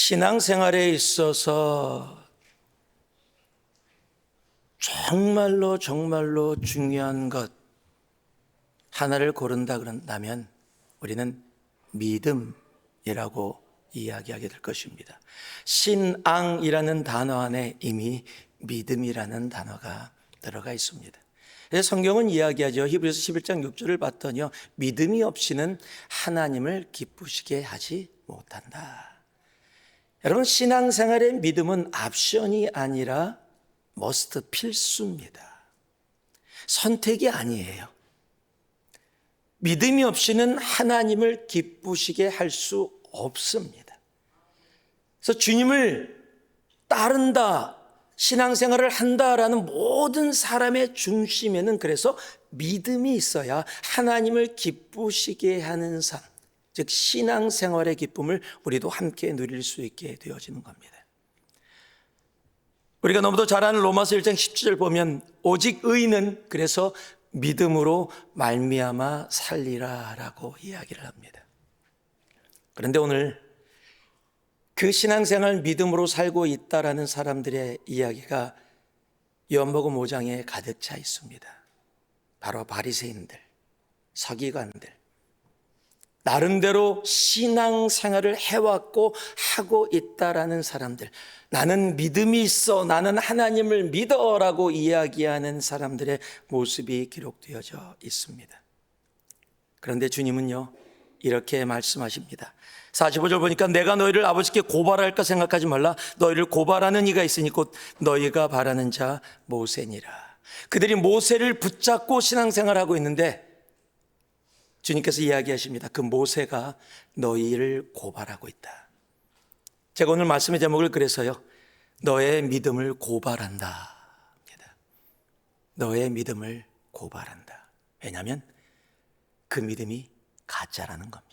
신앙생활에 있어서 정말로 중요한 것 하나를 고른다 그런다면 우리는 믿음이라고 이야기하게 될 것입니다. 신앙이라는 단어 안에 이미 믿음이라는 단어가 들어가 있습니다. 그래서 성경은 이야기하죠. 히브리서 11장 6절을 봤더니요, 믿음이 없이는 하나님을 기쁘시게 하지 못한다. 여러분, 신앙생활의 믿음은 옵션이 아니라 머스트, 필수입니다. 선택이 아니에요. 믿음이 없이는 하나님을 기쁘시게 할 수 없습니다. 그래서 주님을 따른다, 신앙생활을 한다라는 모든 사람의 중심에는 그래서 믿음이 있어야 하나님을 기쁘시게 하는 삶, 즉 신앙생활의 기쁨을 우리도 함께 누릴 수 있게 되어지는 겁니다. 우리가 너무도 잘 아는 로마서 1장 17절 보면 오직 의인은 그래서 믿음으로 말미암아 살리라라고 이야기를 합니다. 그런데 오늘 그 신앙생활 믿음으로 살고 있다라는 사람들의 이야기가 요한복음 5장에 가득 차 있습니다. 바로 바리새인들, 서기관들, 나름대로 신앙생활을 해왔고 하고 있다라는 사람들, 나는 믿음이 있어, 나는 하나님을 믿어라고 이야기하는 사람들의 모습이 기록되어져 있습니다. 그런데 주님은요, 이렇게 말씀하십니다. 45절 보니까 내가 너희를 아버지께 고발할까 생각하지 말라. 너희를 고발하는 이가 있으니 곧 너희가 바라는 자 모세니라. 그들이 모세를 붙잡고 신앙생활하고 있는데 주님께서 이야기하십니다. 그 모세가 너희를 고발하고 있다. 제가 오늘 말씀의 제목을 그래서요, 너의 믿음을 고발한다. 너의 믿음을 고발한다. 왜냐하면 그 믿음이 가짜라는 겁니다.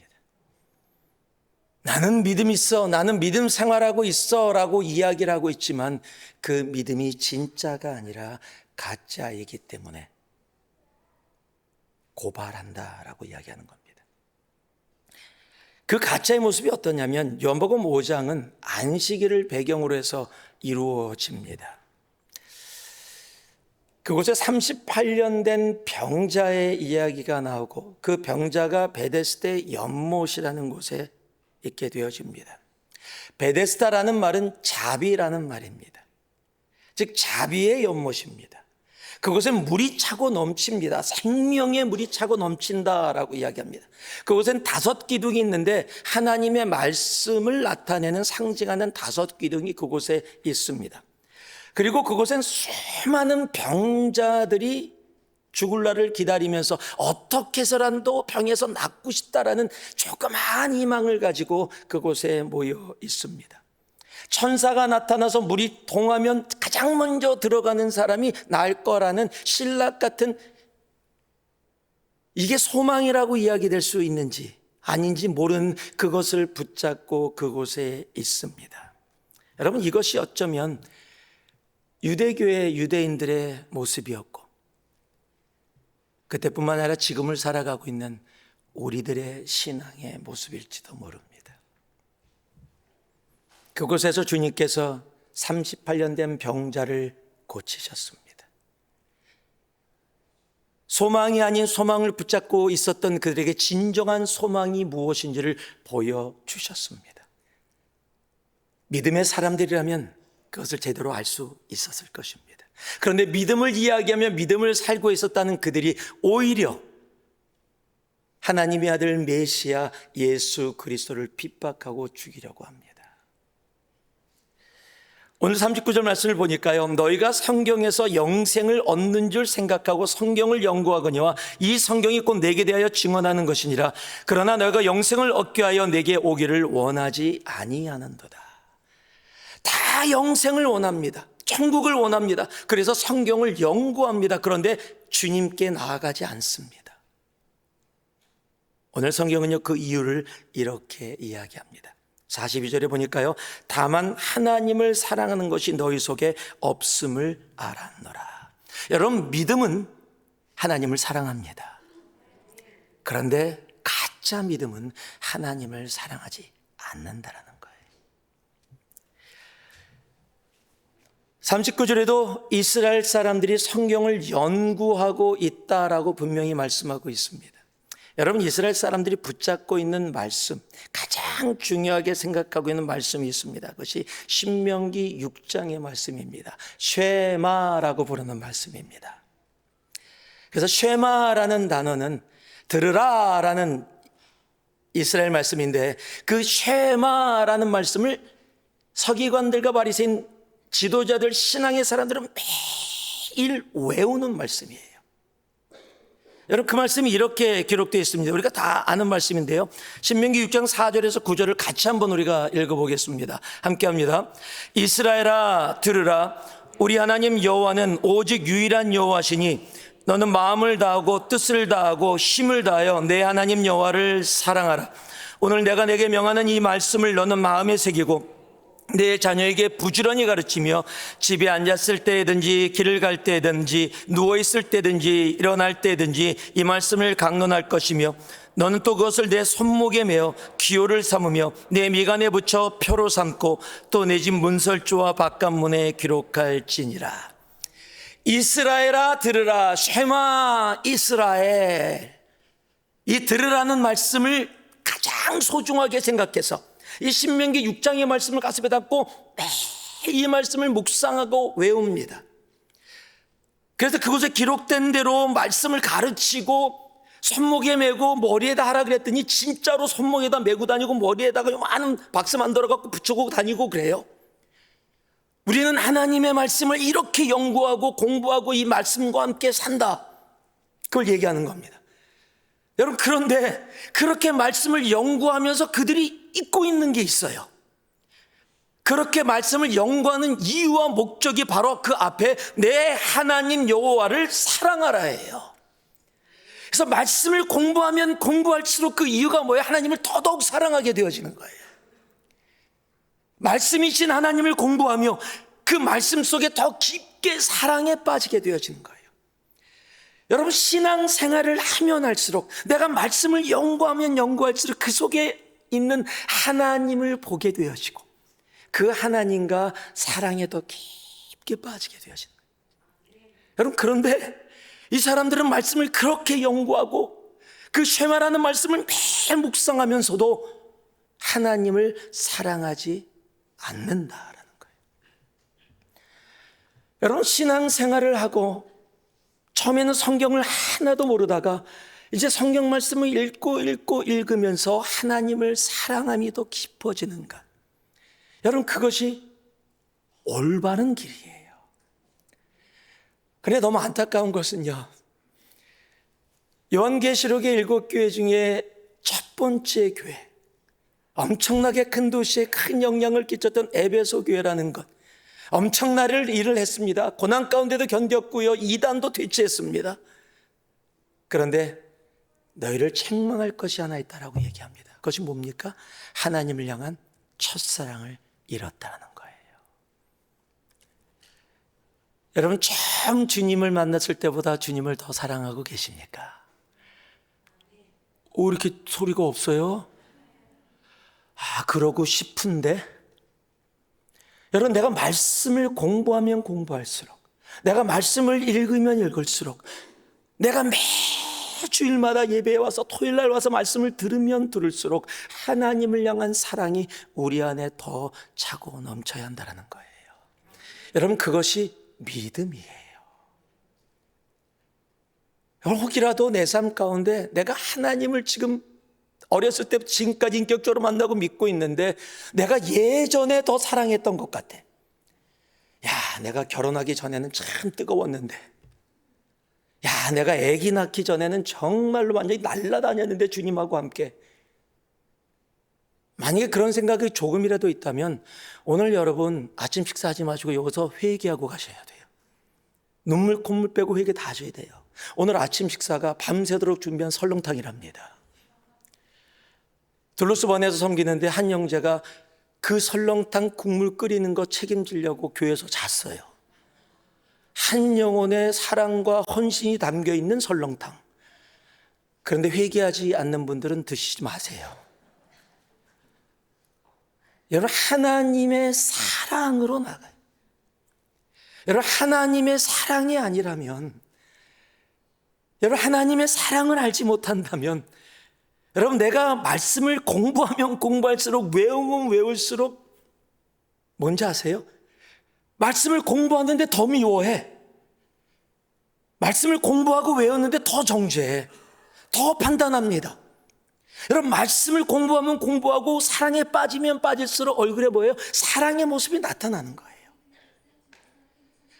나는 믿음 있어, 나는 믿음 생활하고 있어 라고 이야기를 하고 있지만 그 믿음이 진짜가 아니라 가짜이기 때문에 고발한다라고 이야기하는 겁니다. 그 가짜의 모습이 어떠냐면 요한복음 5장은 안식일을 배경으로 해서 이루어집니다. 그곳에 38년 된 병자의 이야기가 나오고 그 병자가 베데스다의 연못이라는 곳에 있게 되어집니다. 베데스다라는 말은 자비라는 말입니다. 즉 자비의 연못입니다. 그곳엔 물이 차고 넘칩니다. 생명의 물이 차고 넘친다라고 이야기합니다. 그곳엔 5기둥이 있는데 하나님의 말씀을 나타내는 상징하는 5기둥이 그곳에 있습니다. 그리고 그곳엔 수많은 병자들이 죽을 날을 기다리면서 어떻게 해서라도 병에서 낫고 싶다라는 조그마한 희망을 가지고 그곳에 모여 있습니다. 천사가 나타나서 물이 동하면 가장 먼저 들어가는 사람이 나을 거라는 신락 같은, 이게 소망이라고 이야기될 수 있는지 아닌지 모르는 그것을 붙잡고 그곳에 있습니다. 여러분, 이것이 어쩌면 유대교의 유대인들의 모습이었고 그때뿐만 아니라 지금을 살아가고 있는 우리들의 신앙의 모습일지도 모릅니다. 그곳에서 주님께서 38년 된 병자를 고치셨습니다. 소망이 아닌 소망을 붙잡고 있었던 그들에게 진정한 소망이 무엇인지를 보여주셨습니다. 믿음의 사람들이라면 그것을 제대로 알 수 있었을 것입니다. 그런데 믿음을 이야기하며 믿음을 살고 있었다는 그들이 오히려 하나님의 아들 메시아 예수 그리스도를 핍박하고 죽이려고 합니다. 오늘 39절 말씀을 보니까요, 너희가 성경에서 영생을 얻는 줄 생각하고 성경을 연구하거니와 이 성경이 곧 내게 대하여 증언하는 것이니라. 그러나 너희가 영생을 얻게 하여 내게 오기를 원하지 아니하는도다. 다 영생을 원합니다. 천국을 원합니다. 그래서 성경을 연구합니다. 그런데 주님께 나아가지 않습니다. 오늘 성경은요, 그 이유를 이렇게 이야기합니다. 42절에 보니까요, 다만 하나님을 사랑하는 것이 너희 속에 없음을 알았노라. 여러분, 믿음은 하나님을 사랑합니다. 그런데 가짜 믿음은 하나님을 사랑하지 않는다라는 거예요. 39절에도 이스라엘 사람들이 성경을 연구하고 있다라고 분명히 말씀하고 있습니다. 여러분, 이스라엘 사람들이 붙잡고 있는 말씀, 가장 중요하게 생각하고 있는 말씀이 있습니다. 그것이 신명기 6장의 말씀입니다. 쉐마라고 부르는 말씀입니다. 그래서 쉐마라는 단어는 들으라라는 이스라엘 말씀인데, 그 쉐마라는 말씀을 서기관들과 바리새인 지도자들, 신앙의 사람들은 매일 외우는 말씀이에요. 여러분, 그 말씀이 이렇게 기록되어 있습니다. 우리가 다 아는 말씀인데요, 신명기 6장 4절에서 9절을 같이 한번 우리가 읽어보겠습니다. 함께 합니다. 이스라엘아 들으라. 우리 하나님 여호와는 오직 유일한 여호와시니 너는 마음을 다하고 뜻을 다하고 힘을 다하여 내 하나님 여호와를 사랑하라. 오늘 내가 내게 명하는 이 말씀을 너는 마음에 새기고 내 자녀에게 부지런히 가르치며 집에 앉았을 때든지 길을 갈 때든지 누워있을 때든지 일어날 때든지 이 말씀을 강론할 것이며 너는 또 그것을 내 손목에 메어 기호를 삼으며 내 미간에 붙여 표로 삼고 또 내 집 문설주와 바깥문에 기록할지니라. 이스라엘아 들으라. 쉐마 이스라엘. 이 들으라는 말씀을 가장 소중하게 생각해서 이 신명기 6장의 말씀을 가슴에 담고 매일 이 말씀을 묵상하고 외웁니다. 그래서 그곳에 기록된 대로 말씀을 가르치고 손목에 메고 머리에다 하라 그랬더니 진짜로 손목에다 메고 다니고 머리에다가 많은 박스 만들어갖고 붙이고 다니고 그래요. 우리는 하나님의 말씀을 이렇게 연구하고 공부하고 이 말씀과 함께 산다, 그걸 얘기하는 겁니다. 여러분, 그런데 그렇게 말씀을 연구하면서 그들이 잊고 있는 게 있어요. 그렇게 말씀을 연구하는 이유와 목적이 바로 그 앞에 내 하나님 여호와를 사랑하라예요. 그래서 말씀을 공부하면 공부할수록 그 이유가 뭐예요? 하나님을 더더욱 사랑하게 되어지는 거예요. 말씀이신 하나님을 공부하며 그 말씀 속에 더 깊게 사랑에 빠지게 되어지는 거예요. 여러분, 신앙생활을 하면 할수록, 내가 말씀을 연구하면 연구할수록 그 속에 있는 하나님을 보게 되어지고 그 하나님과 사랑에 더 깊게 빠지게 되어지는 거예요. 여러분, 그런데 이 사람들은 말씀을 그렇게 연구하고 그 쉐마라는 말씀을 매일 묵상하면서도 하나님을 사랑하지 않는다라는 거예요. 여러분, 신앙생활을 하고 처음에는 성경을 하나도 모르다가 이제 성경 말씀을 읽고 읽으면서 하나님을 사랑함이 더 깊어지는 것, 여러분, 그것이 올바른 길이에요. 그런데 너무 안타까운 것은요, 요한계시록의 7교회 중에 첫 번째 교회, 엄청나게 큰 도시에 큰 영향을 끼쳤던 에베소 교회라는 것, 엄청난 일을 했습니다. 고난 가운데도 견뎠고요, 이단도 대치했습니다. 그런데 너희를 책망할 것이 하나 있다라고 얘기합니다. 그것이 뭡니까? 하나님을 향한 첫사랑을 잃었다는 거예요. 여러분, 처음 주님을 만났을 때보다 주님을 더 사랑하고 계십니까? 왜 이렇게 소리가 없어요? 그러고 싶은데, 여러분, 내가 말씀을 공부하면 공부할수록, 내가 말씀을 읽으면 읽을수록, 내가 매주일마다 예배에 와서 토요일날 와서 말씀을 들으면 들을수록 하나님을 향한 사랑이 우리 안에 더 차고 넘쳐야 한다는 거예요. 여러분, 그것이 믿음이에요. 여러분, 혹이라도 내 삶 가운데 내가 하나님을 지금 어렸을 때부터 지금까지 인격적으로 만나고 믿고 있는데 내가 예전에 더 사랑했던 것 같아. 내가 결혼하기 전에는 참 뜨거웠는데, 내가 아기 낳기 전에는 정말로 완전히 날아다녔는데 주님하고 함께. 만약에 그런 생각이 조금이라도 있다면 오늘 여러분 아침 식사하지 마시고 여기서 회개하고 가셔야 돼요. 눈물 콧물 빼고 회개 다 하셔야 돼요. 오늘 아침 식사가 밤새도록 준비한 설렁탕이랍니다. 들로스번에서 섬기는데 한 형제가 그 설렁탕 국물 끓이는 거 책임지려고 교회에서 잤어요. 한 영혼의 사랑과 헌신이 담겨있는 설렁탕. 그런데 회개하지 않는 분들은 드시지 마세요. 여러분, 하나님의 사랑으로 나가요. 여러분, 하나님의 사랑이 아니라면, 여러분, 하나님의 사랑을 알지 못한다면, 여러분, 내가 말씀을 공부하면 공부할수록, 외우면 외울수록 뭔지 아세요? 말씀을 공부하는데 더 미워해. 말씀을 공부하고 외웠는데 더 정죄해. 더 판단합니다. 여러분, 말씀을 공부하면 공부하고 사랑에 빠지면 빠질수록 얼굴에 뭐예요? 사랑의 모습이 나타나는 거예요.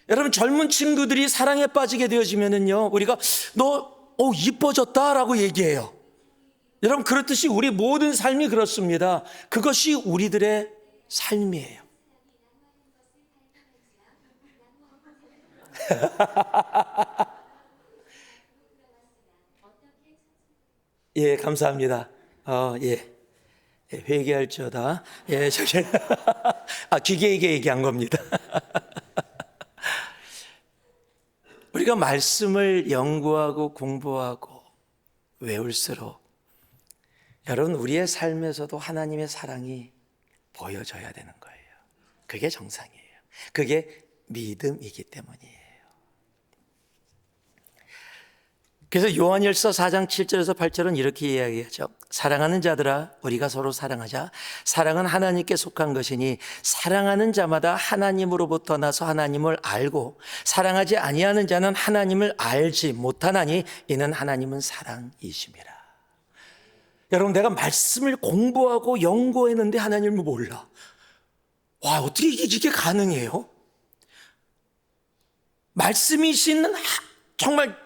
여러분, 젊은 친구들이 사랑에 빠지게 되어지면은요, 우리가 너 이뻐졌다라고 얘기해요. 여러분, 그렇듯이 우리 모든 삶이 그렇습니다. 그것이 우리들의 삶이에요. 예, 감사합니다. 예. 회개할지어다. 예, 저기. 기계에게 얘기한 겁니다. 우리가 말씀을 연구하고 공부하고 외울수록 여러분, 우리의 삶에서도 하나님의 사랑이 보여져야 되는 거예요. 그게 정상이에요. 그게 믿음이기 때문이에요. 그래서 요한일서 4장 7절에서 8절은 이렇게 이야기하죠. 사랑하는 자들아, 우리가 서로 사랑하자. 사랑은 하나님께 속한 것이니 사랑하는 자마다 하나님으로부터 나서 하나님을 알고, 사랑하지 아니하는 자는 하나님을 알지 못하나니 이는 하나님은 사랑이심이라. 여러분, 내가 말씀을 공부하고 연구했는데 하나님을 몰라. 와, 어떻게 이게 가능해요? 말씀이신 정말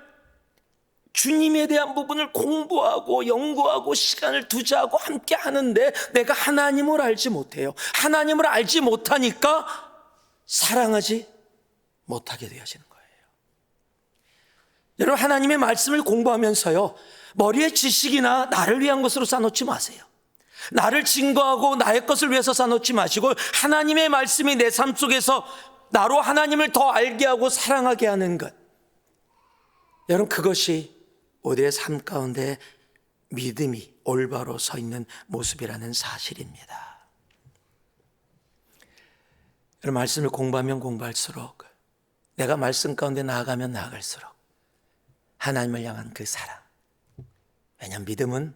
주님에 대한 부분을 공부하고 연구하고 시간을 투자하고 함께 하는데 내가 하나님을 알지 못해요. 하나님을 알지 못하니까 사랑하지 못하게 되어지는 거예요. 여러분, 하나님의 말씀을 공부하면서요, 머리에 지식이나 나를 위한 것으로 쌓아놓지 마세요. 나를 증거하고 나의 것을 위해서 쌓아놓지 마시고, 하나님의 말씀이 내 삶 속에서 나로 하나님을 더 알게 하고 사랑하게 하는 것, 여러분, 그것이 우리의 삶 가운데 믿음이 올바로 서 있는 모습이라는 사실입니다. 여러분, 말씀을 공부하면 공부할수록, 내가 말씀 가운데 나아가면 나아갈수록 하나님을 향한 그 사랑, 왜냐하면 믿음은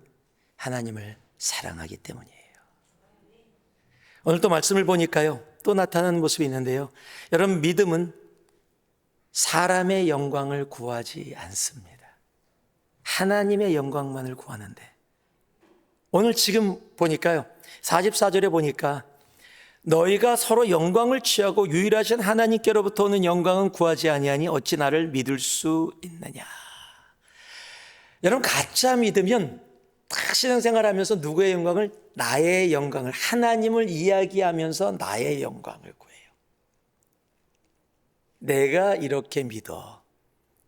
하나님을 사랑하기 때문이에요. 오늘 또 말씀을 보니까요, 또 나타나는 모습이 있는데요, 여러분, 믿음은 사람의 영광을 구하지 않습니다. 하나님의 영광만을 구하는데, 오늘 지금 보니까요, 44절에 보니까 너희가 서로 영광을 취하고 유일하신 하나님께로부터 오는 영광은 구하지 아니하니 어찌 나를 믿을 수 있느냐. 여러분, 가짜 믿으면 딱 신앙생활하면서 누구의 영광을? 나의 영광을, 하나님을 이야기하면서 나의 영광을 구해요. 내가 이렇게 믿어.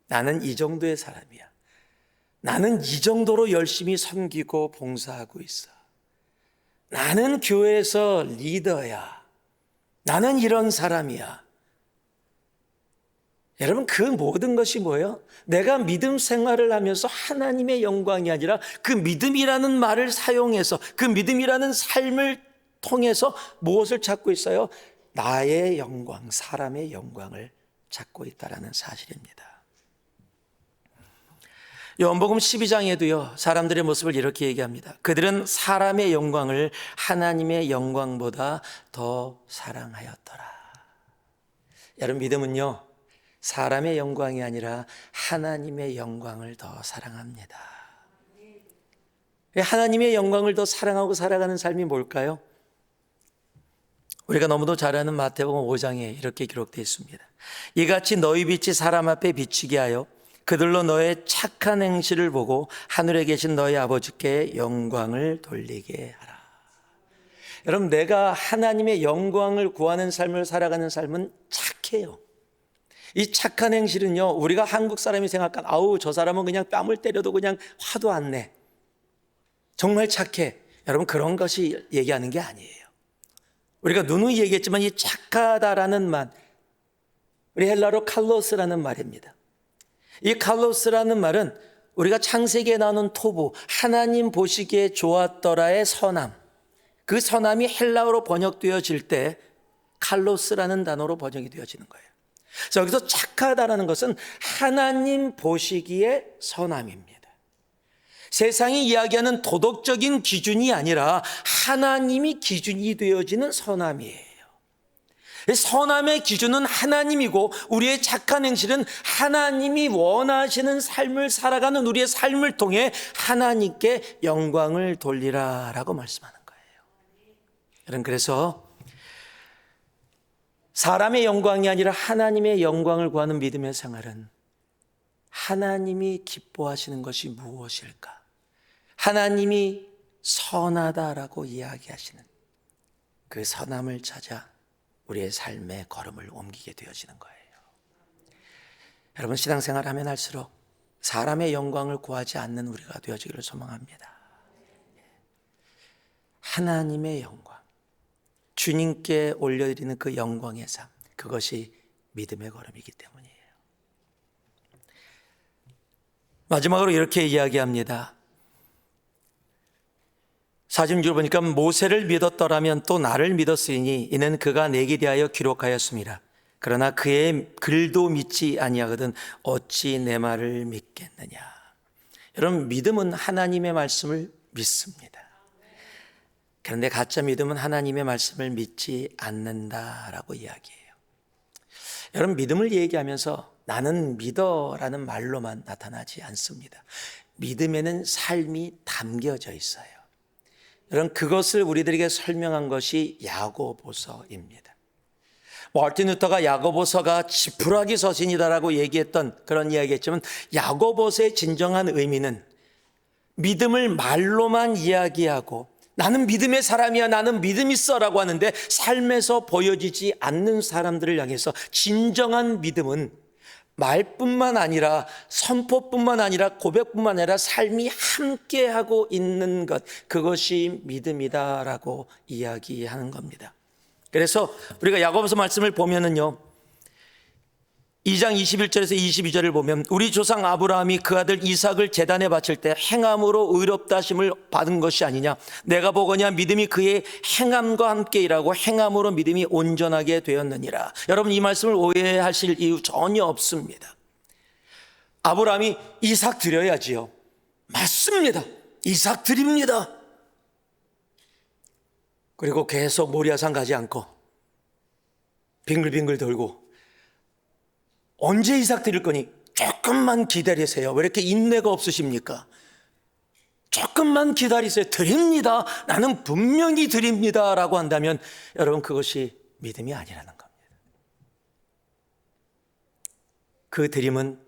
나는 이 정도의 사람이야. 나는 이 정도로 열심히 섬기고 봉사하고 있어. 나는 교회에서 리더야. 나는 이런 사람이야. 여러분, 그 모든 것이 뭐예요? 내가 믿음 생활을 하면서 하나님의 영광이 아니라 그 믿음이라는 말을 사용해서, 그 믿음이라는 삶을 통해서 무엇을 찾고 있어요? 나의 영광, 사람의 영광을 찾고 있다는 사실입니다. 요한복음 12장에도요, 사람들의 모습을 이렇게 얘기합니다. 그들은 사람의 영광을 하나님의 영광보다 더 사랑하였더라. 여러분, 믿음은요, 사람의 영광이 아니라 하나님의 영광을 더 사랑합니다. 하나님의 영광을 더 사랑하고 살아가는 삶이 뭘까요? 우리가 너무도 잘 아는 마태복음 5장에 이렇게 기록되어 있습니다. 이같이 너희 빛이 사람 앞에 비치게 하여 그들로 너의 착한 행실을 보고 하늘에 계신 너희 아버지께 영광을 돌리게 하라. 여러분, 내가 하나님의 영광을 구하는 삶을 살아가는 삶은 착해요. 이 착한 행실은요, 우리가 한국 사람이 생각한, 아우, 저 사람은 그냥 뺨을 때려도 그냥 화도 안 내, 정말 착해. 여러분, 그런 것이 얘기하는 게 아니에요. 우리가 누누이 얘기했지만 이 착하다라는 말, 우리 헬라로 칼로스라는 말입니다. 이 칼로스라는 말은 우리가 창세기에 나오는 토부, 하나님 보시기에 좋았더라의 선함, 그 선함이 헬라어로 번역되어질 때 칼로스라는 단어로 번역이 되어지는 거예요. 그래서 여기서 착하다라는 것은 하나님 보시기에 선함입니다. 세상이 이야기하는 도덕적인 기준이 아니라 하나님이 기준이 되어지는 선함이에요. 선함의 기준은 하나님이고 우리의 착한 행실은 하나님이 원하시는 삶을 살아가는 우리의 삶을 통해 하나님께 영광을 돌리라라고 말씀하는 거예요. 여러분, 그래서 사람의 영광이 아니라 하나님의 영광을 구하는 믿음의 생활은 하나님이 기뻐하시는 것이 무엇일까? 하나님이 선하다라고 이야기하시는 그 선함을 찾아 우리의 삶의 걸음을 옮기게 되어지는 거예요. 여러분, 신앙생활 하면 할수록 사람의 영광을 구하지 않는 우리가 되어지기를 소망합니다. 하나님의 영광, 주님께 올려드리는 그 영광의 삶, 그것이 믿음의 걸음이기 때문이에요. 마지막으로 이렇게 이야기합니다. 46절 보니까 모세를 믿었더라면 또 나를 믿었으니 이는 그가 내게 대하여 기록하였습니다. 그러나 그의 글도 믿지 아니하거든 어찌 내 말을 믿겠느냐. 여러분, 믿음은 하나님의 말씀을 믿습니다. 그런데 가짜 믿음은 하나님의 말씀을 믿지 않는다라고 이야기해요. 여러분, 믿음을 얘기하면서 나는 믿어라는 말로만 나타나지 않습니다. 믿음에는 삶이 담겨져 있어요. 여러분, 그것을 우리들에게 설명한 것이 야고보서입니다. 마르틴 루터가 야고보서가 지푸라기 서신이다라고 얘기했던 그런 이야기했지만 야고보서의 진정한 의미는 믿음을 말로만 이야기하고 나는 믿음의 사람이야, 나는 믿음 있어라고 하는데 삶에서 보여지지 않는 사람들을 향해서 진정한 믿음은 말뿐만 아니라 선포뿐만 아니라 고백뿐만 아니라 삶이 함께하고 있는 것, 그것이 믿음이다라고 이야기하는 겁니다. 그래서 우리가 야고보서 말씀을 보면은요, 2장 21절에서 22절을 보면 우리 조상 아브라함이 그 아들 이삭을 제단에 바칠 때 행함으로 의롭다 하심을 받은 것이 아니냐. 내가 보거냐 믿음이 그의 행함과 함께 일하고 행함으로 믿음이 온전하게 되었느니라. 여러분, 이 말씀을 오해하실 이유 전혀 없습니다. 아브라함이 이삭 드려야지요. 맞습니다. 이삭 드립니다. 그리고 계속 모리아산 가지 않고 빙글빙글 돌고 언제 이삭 드릴 거니? 조금만 기다리세요. 왜 이렇게 인내가 없으십니까? 조금만 기다리세요. 드립니다. 나는 분명히 드립니다. 라고 한다면 여러분, 그것이 믿음이 아니라는 겁니다. 그 드림은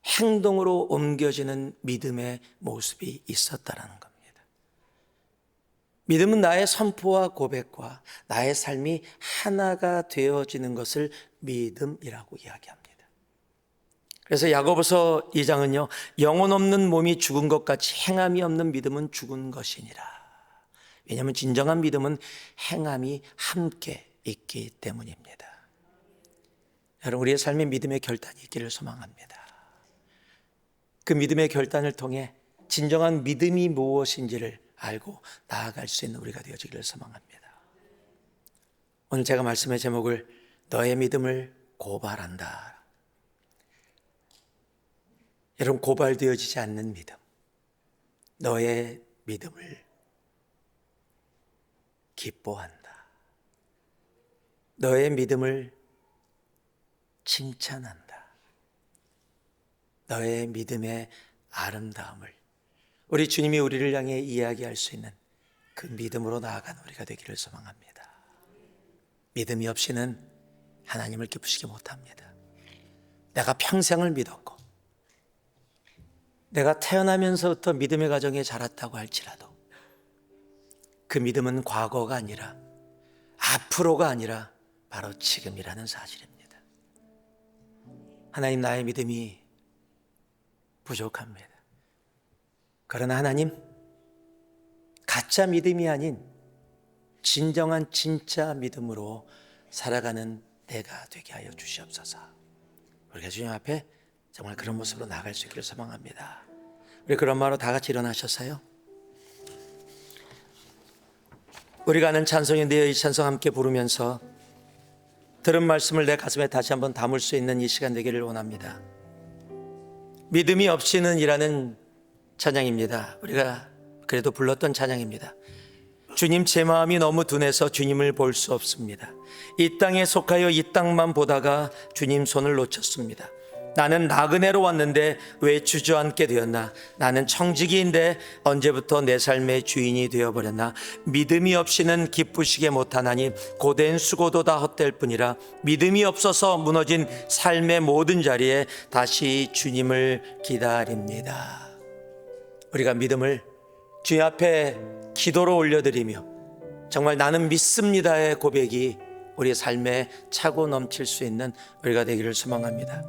행동으로 옮겨지는 믿음의 모습이 있었다라는 겁니다. 믿음은 나의 선포와 고백과 나의 삶이 하나가 되어지는 것을 믿음이라고 이야기합니다. 그래서 야고보서 2장은요, 영혼 없는 몸이 죽은 것 같이 행함이 없는 믿음은 죽은 것이니라. 왜냐하면 진정한 믿음은 행함이 함께 있기 때문입니다. 여러분, 우리의 삶에 믿음의 결단이 있기를 소망합니다. 그 믿음의 결단을 통해 진정한 믿음이 무엇인지를 알고 나아갈 수 있는 우리가 되어지기를 소망합니다. 오늘 제가 말씀의 제목을 너의 믿음을 고발한다. 여러분, 고발되어지지 않는 믿음, 너의 믿음을 기뻐한다. 너의 믿음을 칭찬한다. 너의 믿음의 아름다움을 우리 주님이 우리를 향해 이야기할 수 있는 그 믿음으로 나아가는 우리가 되기를 소망합니다. 믿음이 없이는 하나님을 기쁘시게 못합니다. 내가 평생을 믿었고 내가 태어나면서부터 믿음의 가정에 자랐다고 할지라도 그 믿음은 과거가 아니라 앞으로가 아니라 바로 지금이라는 사실입니다. 하나님, 나의 믿음이 부족합니다. 그러나 하나님, 가짜 믿음이 아닌 진정한 진짜 믿음으로 살아가는 내가 되게 하여 주시옵소서. 우리가 주님 앞에 정말 그런 모습으로 나아갈 수 있기를 소망합니다. 우리 그런 마음으로 다 같이 일어나셨어요? 우리가 아는 찬송인데요, 이 찬송 함께 부르면서 들은 말씀을 내 가슴에 다시 한번 담을 수 있는 이 시간 되기를 원합니다. 믿음이 없이는 이라는 찬양입니다. 우리가 그래도 불렀던 찬양입니다. 주님, 제 마음이 너무 둔해서 주님을 볼 수 없습니다. 이 땅에 속하여 이 땅만 보다가 주님 손을 놓쳤습니다. 나는 나그네로 왔는데 왜 주저앉게 되었나? 나는 청지기인데 언제부터 내 삶의 주인이 되어버렸나? 믿음이 없이는 기쁘시게 못하나니 고된 수고도 다 헛될 뿐이라. 믿음이 없어서 무너진 삶의 모든 자리에 다시 주님을 기다립니다. 우리가 믿음을 주님 앞에 기도로 올려드리며 정말 나는 믿습니다의 고백이 우리 삶에 차고 넘칠 수 있는 우리가 되기를 소망합니다.